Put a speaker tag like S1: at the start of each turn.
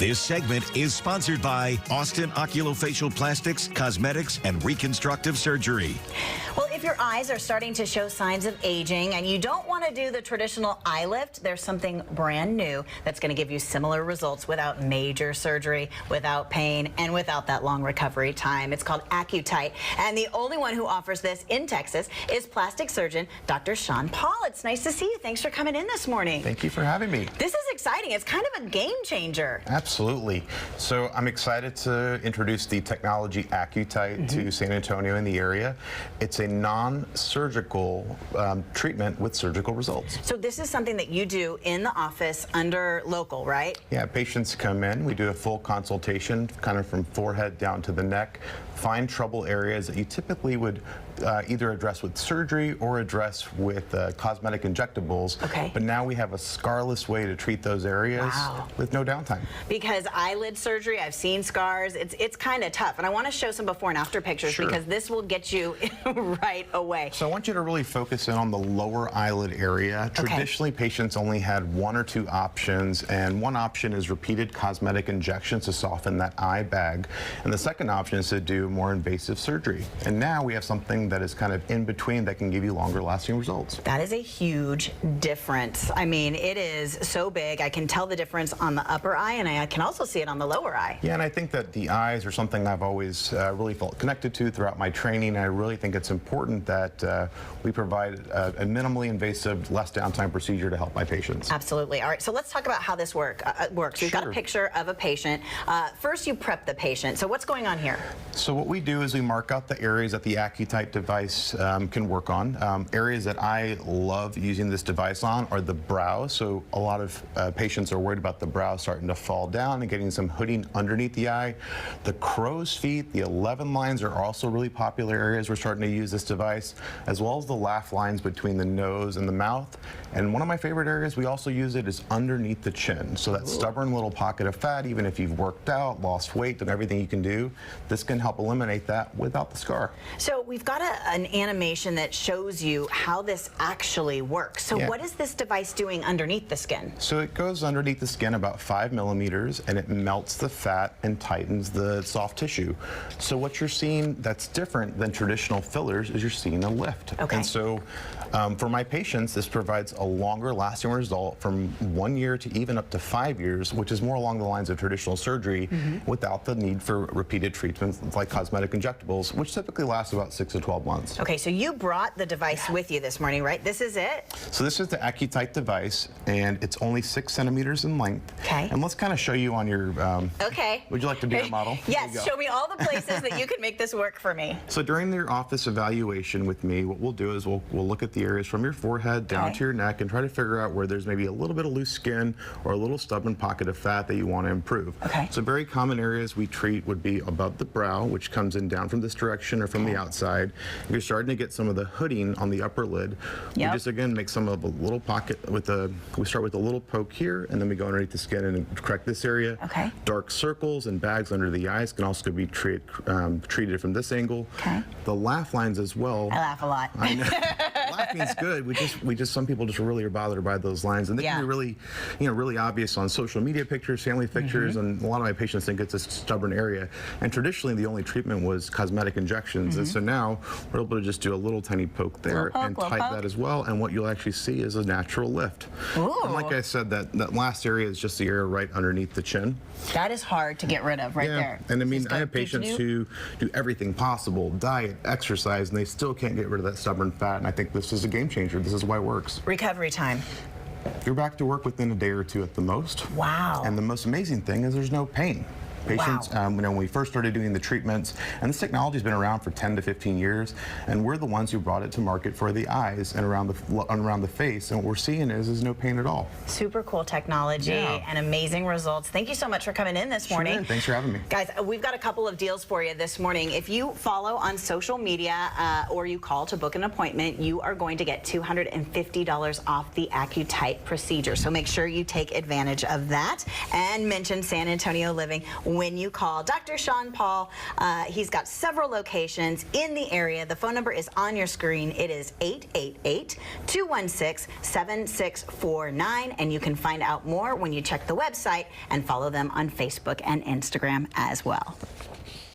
S1: This segment is sponsored by Austin Oculofacial Plastics, Cosmetics, and Reconstructive Surgery.
S2: Well, if your eyes are starting to show signs of aging and you don't want to do the traditional eye lift, there's something brand new that's going to give you similar results without major surgery, without pain, and without that long recovery time. It's called AccuTite, and the only one who offers this in Texas is plastic surgeon Dr. Sean Paul. It's nice to see you. Thanks for coming in this morning.
S3: Thank you for having me.
S2: This is exciting. It's kind of a game changer.
S3: Absolutely. So I'm excited to introduce the technology AccuTite to San Antonio and the area. It's a non-surgical treatment with surgical results.
S2: So this is something that you do in the office under local, right?
S3: Yeah, patients come in, we do a full consultation, kind of from forehead down to the neck, find trouble areas that you typically would either address with surgery or address with cosmetic injectables.
S2: Okay.
S3: But now we have a scarless way to treat those areas with no downtime.
S2: Because eyelid surgery, I've seen scars, it's kind of tough. And I want to show some before and after pictures because this will get you right away.
S3: So I want you to really focus in on the lower eyelid area. Traditionally, patients only had one or two options, and one option is repeated cosmetic injections to soften that eye bag. And the second option is to do more invasive surgery. And now we have something that is kind of in between that can give you longer lasting results.
S2: That is a huge difference. I mean, it is so big. I can tell the difference on the upper eye, and I can also see it on the lower eye.
S3: Yeah, and I think that the eyes are something I've always really felt connected to throughout my training. I really think it's important that we provide a minimally invasive, less downtime procedure to help my patients.
S2: Absolutely. All right, so let's talk about how this works. We've got a picture of a patient. First, you prep the patient. So what's going on here?
S3: So what we do is we mark out the areas that the AccuTite device can work on. Areas that I love using this device on are the brow. So a lot of patients are worried about the brow starting to fall down and getting some hooding underneath the eye. The crow's feet, the 11 lines are also really popular areas we're starting to use this device, as well as the laugh lines between the nose and the mouth. And one of my favorite areas we also use it is underneath the chin. So that stubborn little pocket of fat, even if you've worked out, lost weight, done everything you can do, this can help eliminate that without the scar.
S2: So we've got an animation that shows you how this actually works. So what is this device doing underneath the skin?
S3: So it goes underneath the skin about 5 millimeters, and it melts the fat and tightens the soft tissue. So what you're seeing that's different than traditional fillers is you're seeing a lift. And so for my patients, this provides a longer lasting result from 1 year to even up to 5 years, which is more along the lines of traditional surgery without the need for repeated treatments like cosmetic injectables, which typically last about 6 to 12 months.
S2: Okay, so you brought the device with you this morning, right? This is it?
S3: So this is the AccuTite device, and it's only 6 centimeters in length.
S2: Okay.
S3: And let's kind of show you on your, would you like to do a model?
S2: Yes, show me all the places that you can make this work for me.
S3: So during your office evaluation with me, what we'll do is we'll look at the areas from your forehead down to your neck and try to figure out where there's maybe a little bit of loose skin or a little stubborn pocket of fat that you want to improve. So very common areas we treat would be above the brow, which comes in down from this direction or from the outside. If you're starting to get some of the hooding on the upper lid, we just again make some of a little pocket with we start with a little poke here, and then we go underneath the skin and correct this area. Dark circles and bags under the eyes can also be treated from this angle. The laugh lines as well.
S2: I laugh a lot.
S3: I know. Laughing's good. Some people just really are bothered by those lines, and they can be really, really obvious on social media pictures, family pictures, and a lot of my patients think it's a stubborn area. And traditionally, the only treatment was cosmetic injections, and so now we're able to just do a little tiny poke there and tight that as well. And what you'll actually see is a natural lift. And like I said, that last area is just the area right underneath the chin.
S2: That is hard to get rid of there.
S3: And I mean, I have patients who do everything possible, diet, exercise, and they still can't get rid of that stubborn fat. And I think this is a game changer. This is why it works.
S2: Recovery time.
S3: You're back to work within a day or two at the most.
S2: Wow.
S3: And the most amazing thing is there's no pain. Patients, when we first started doing the treatments, and this technology's been around for 10 to 15 years, and we're the ones who brought it to market for the eyes and around the face, and what we're seeing is no pain at all.
S2: Super cool technology and amazing results. Thank you so much for coming in this morning.
S3: Thanks for having me.
S2: Guys, we've got a couple of deals for you this morning. If you follow on social media or you call to book an appointment, you are going to get $250 off the AccuTite procedure. So make sure you take advantage of that and mention San Antonio Living when you call Dr. Sean Paul. He's got several locations in the area. The phone number is on your screen. It is 888-216-7649, and you can find out more when you check the website and follow them on Facebook and Instagram as well.